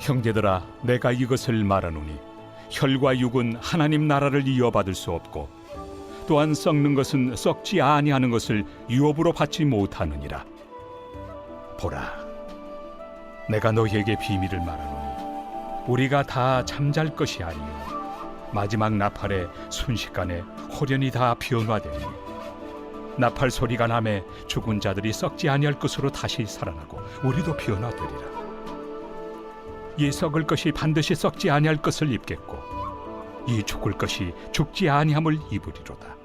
형제들아, 내가 이것을 말하노니 혈과 육은 하나님 나라를 이어받을 수 없고 또한 썩는 것은 썩지 아니하는 것을 유업으로 받지 못하느니라. 보라, 내가 너희에게 비밀을 말하노니 우리가 다 잠잘 것이 아니요 마지막 나팔에 순식간에 홀연히 다 변화되니 나팔 소리가 나매 죽은 자들이 썩지 아니할 것으로 다시 살아나고 우리도 변화되리라. 이 썩을 것이 반드시 썩지 아니할 것을 입겠고 이 죽을 것이 죽지 아니함을 입으리로다.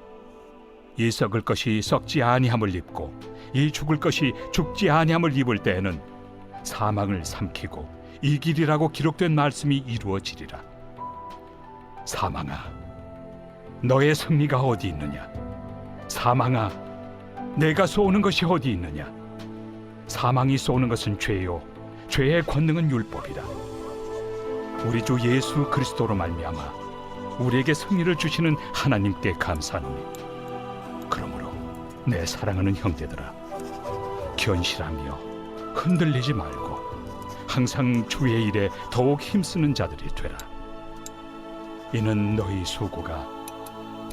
이 썩을 것이 썩지 아니함을 입고 이 죽을 것이 죽지 아니함을 입을 때에는 사망을 삼키고 이기리라고 기록된 말씀이 이루어지리라. 사망아, 너의 승리가 어디 있느냐? 사망아, 내가 쏘는 것이 어디 있느냐? 사망이 쏘는 것은 죄요 죄의 권능은 율법이라. 우리 주 예수 그리스도로 말미암아 우리에게 승리를 주시는 하나님께 감사하노니 그러므로 내 사랑하는 형제들아, 견실하며 흔들리지 말고 항상 주의 일에 더욱 힘쓰는 자들이 되라. 이는 너희 수고가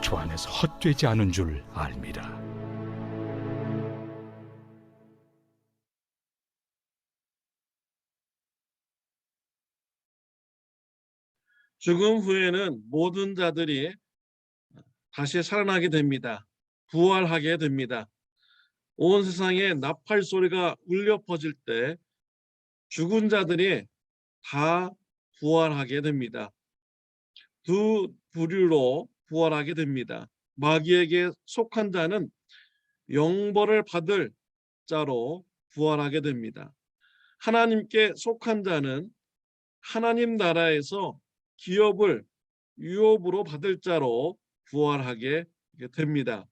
주 안에서 헛되지 않은 줄 알미라. 죽음 후에는 모든 자들이 다시 살아나게 됩니다. 부활하게 됩니다. 온 세상에 나팔 소리가 울려 퍼질 때 죽은 자들이 다 부활하게 됩니다. 두 부류로 부활하게 됩니다. 마귀에게 속한 자는 영벌을 받을 자로 부활하게 됩니다. 하나님께 속한 자는 하나님 나라에서 기업을 유업으로 받을 자로 부활하게 됩니다.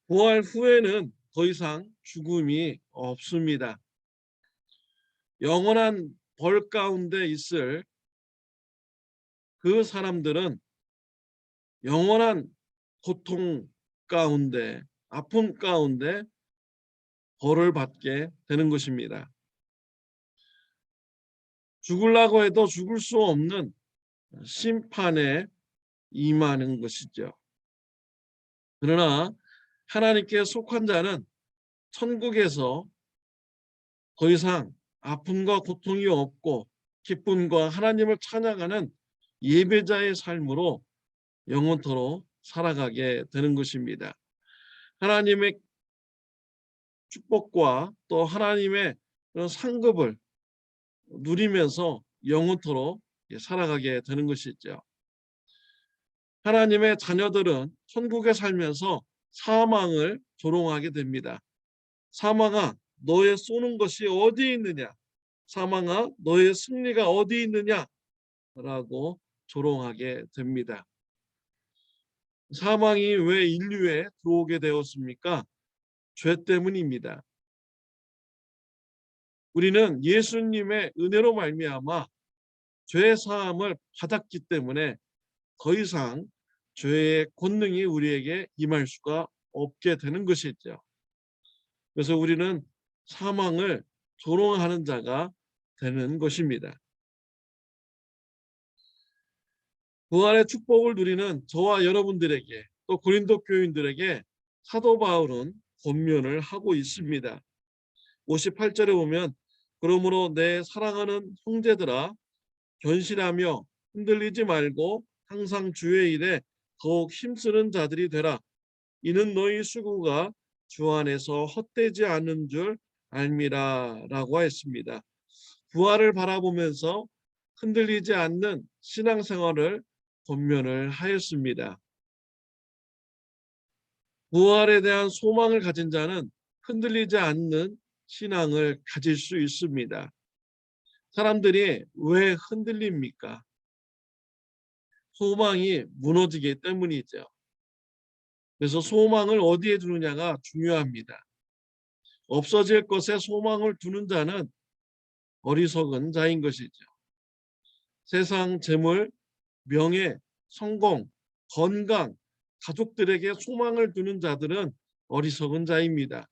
부활 후에는 더 이상 죽음이 없습니다. 영원한 벌 가운데 있을 그 사람들은 영원한 고통 가운데, 아픔 가운데 벌을 받게 되는 것입니다. 죽으려고 해도 죽을 수 없는 심판에 임하는 것이죠. 그러나 하나님께 속한 자는 천국에서 더 이상 아픔과 고통이 없고 기쁨과 하나님을 찬양하는 예배자의 삶으로 영원토록 살아가게 되는 것입니다. 하나님의 축복과 또 하나님의 그런 상급을 누리면서 영원토록 살아가게 되는 것이죠. 하나님의 자녀들은 천국에 살면서 사망을 조롱하게 됩니다. 사망아, 너의 쏘는 것이 어디 있느냐? 사망아, 너의 승리가 어디 있느냐? 라고 조롱하게 됩니다. 사망이 왜 인류에 들어오게 되었습니까? 죄 때문입니다. 우리는 예수님의 은혜로 말미암아 죄 사함을 받았기 때문에 더 이상 죄의 권능이 우리에게 임할 수가 없게 되는 것이죠. 그래서 우리는 사망을 조롱하는 자가 되는 것입니다. 부활의 축복을 누리는 저와 여러분들에게 또 고린도 교인들에게 사도 바울은 권면을 하고 있습니다. 58절에 보면 그러므로 내 사랑하는 형제들아 견실하며 흔들리지 말고 항상 주의 일에 더욱 힘쓰는 자들이 되라. 이는 너희 수고가 주 안에서 헛되지 않는 줄 알미라 라고 했습니다. 부활을 바라보면서 흔들리지 않는 신앙생활을 권면을 하였습니다. 부활에 대한 소망을 가진 자는 흔들리지 않는 신앙을 가질 수 있습니다. 사람들이 왜 흔들립니까? 소망이 무너지기 때문이죠. 그래서 소망을 어디에 두느냐가 중요합니다. 없어질 것에 소망을 두는 자는 어리석은 자인 것이죠. 세상 재물, 명예, 성공, 건강, 가족들에게 소망을 두는 자들은 어리석은 자입니다.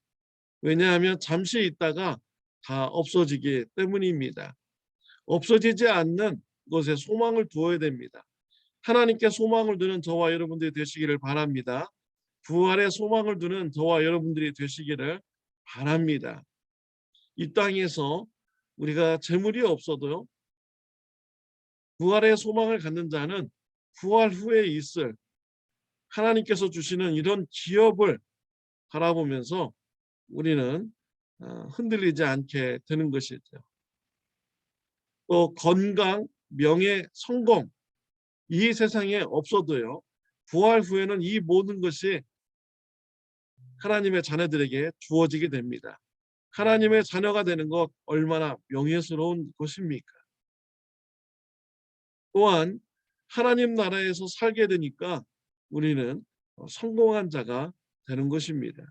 왜냐하면 잠시 있다가 다 없어지기 때문입니다. 없어지지 않는 것에 소망을 두어야 됩니다. 하나님께 소망을 두는 저와 여러분들이 되시기를 바랍니다. 부활의 소망을 두는 저와 여러분들이 되시기를 바랍니다. 이 땅에서 우리가 재물이 없어도요, 부활의 소망을 갖는 자는 부활 후에 있을 하나님께서 주시는 이런 기업을 바라보면서 우리는 흔들리지 않게 되는 것이죠. 또 건강, 명예, 성공, 이 세상에 없어도요, 부활 후에는 이 모든 것이 하나님의 자녀들에게 주어지게 됩니다. 하나님의 자녀가 되는 것 얼마나 명예스러운 것입니까? 또한 하나님 나라에서 살게 되니까 우리는 성공한 자가 되는 것입니다.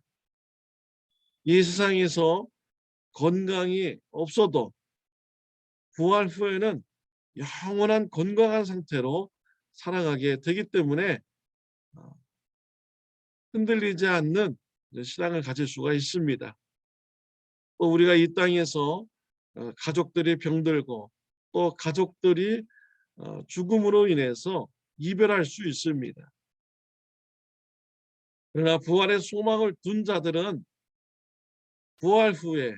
이 세상에서 건강이 없어도 부활 후에는 영원한 건강한 상태로 살아가게 되기 때문에 흔들리지 않는 신앙을 가질 수가 있습니다. 또 우리가 이 땅에서 가족들이 병들고 또 가족들이 죽음으로 인해서 이별할 수 있습니다. 그러나 부활의 소망을 둔 자들은 부활 후에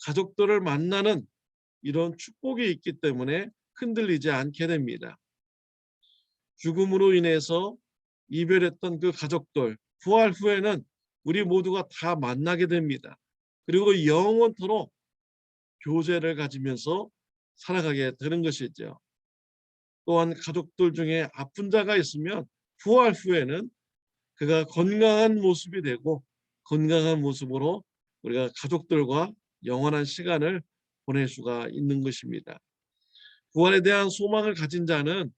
가족들을 만나는 이런 축복이 있기 때문에 흔들리지 않게 됩니다. 죽음으로 인해서 이별했던 그 가족들, 부활 후에는 우리 모두가 다 만나게 됩니다. 그리고 영원토록 교제를 가지면서 살아가게 되는 것이죠. 또한 가족들 중에 아픈 자가 있으면 부활 후에는 그가 건강한 모습이 되고 건강한 모습으로 우리가 가족들과 영원한 시간을 보낼 수가 있는 것입니다. 부활에 대한 소망을 가진 자는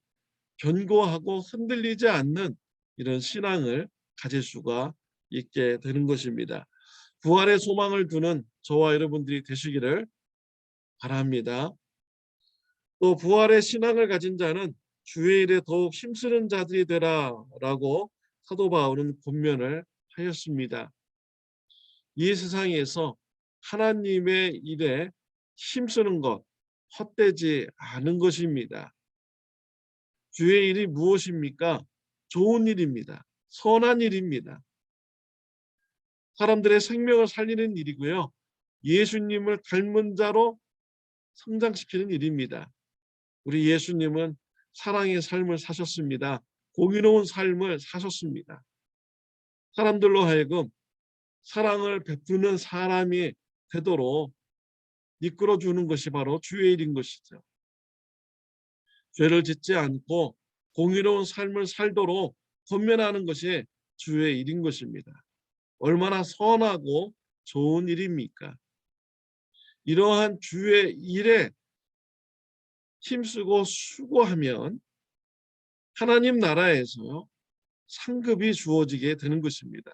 견고하고 흔들리지 않는 이런 신앙을 가질 수가 있게 되는 것입니다. 부활의 소망을 두는 저와 여러분들이 되시기를 바랍니다. 또 부활의 신앙을 가진 자는 주의 일에 더욱 힘쓰는 자들이 되라라고 사도 바울은 권면을 하였습니다. 이 세상에서 하나님의 일에 힘쓰는 것 헛되지 않은 것입니다. 주의 일이 무엇입니까? 좋은 일입니다. 선한 일입니다. 사람들의 생명을 살리는 일이고요. 예수님을 닮은 자로 성장시키는 일입니다. 우리 예수님은 사랑의 삶을 사셨습니다. 공의로운 삶을 사셨습니다. 사람들로 하여금 사랑을 베푸는 사람이 되도록 이끌어주는 것이 바로 주의 일인 것이죠. 죄를 짓지 않고 공의로운 삶을 살도록 권면하는 것이 주의 일인 것입니다. 얼마나 선하고 좋은 일입니까? 이러한 주의 일에 힘쓰고 수고하면 하나님 나라에서 상급이 주어지게 되는 것입니다.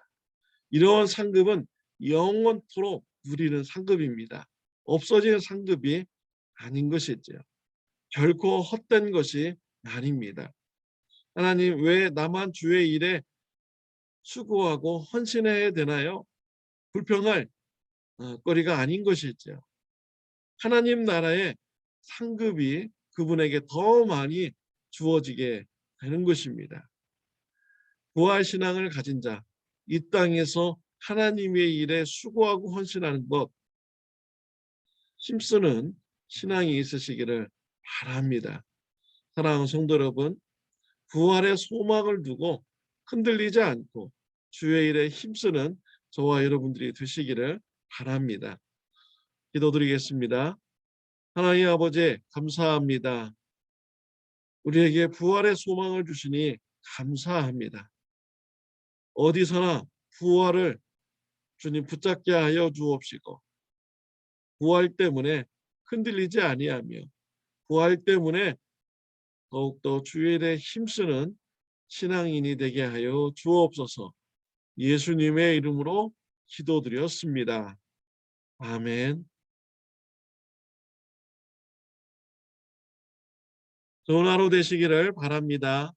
이러한 상급은 영원토록 누리는 상급입니다. 없어지는 상급이 아닌 것이죠. 결코 헛된 것이 아닙니다. 하나님, 왜 나만 주의 일에 수고하고 헌신해야 되나요? 불평할 거리가 아닌 것이죠. 하나님 나라의 상급이 그분에게 더 많이 주어지게 되는 것입니다. 부활 신앙을 가진 자, 이 땅에서 하나님의 일에 수고하고 헌신하는 것, 힘쓰는 신앙이 있으시기를 바랍니다. 사랑하는 성도 여러분, 부활의 소망을 두고 흔들리지 않고 주의 일에 힘쓰는 저와 여러분들이 되시기를 바랍니다. 기도드리겠습니다. 하나님 아버지, 감사합니다. 우리에게 부활의 소망을 주시니 감사합니다. 어디서나 부활을 주님 붙잡게 하여 주옵시고, 부활 때문에 흔들리지 아니하며 부활 때문에 더욱더 주의 일에 힘쓰는 신앙인이 되게 하여 주옵소서. 예수님의 이름으로 기도드렸습니다. 아멘. 좋은 하루 되시기를 바랍니다.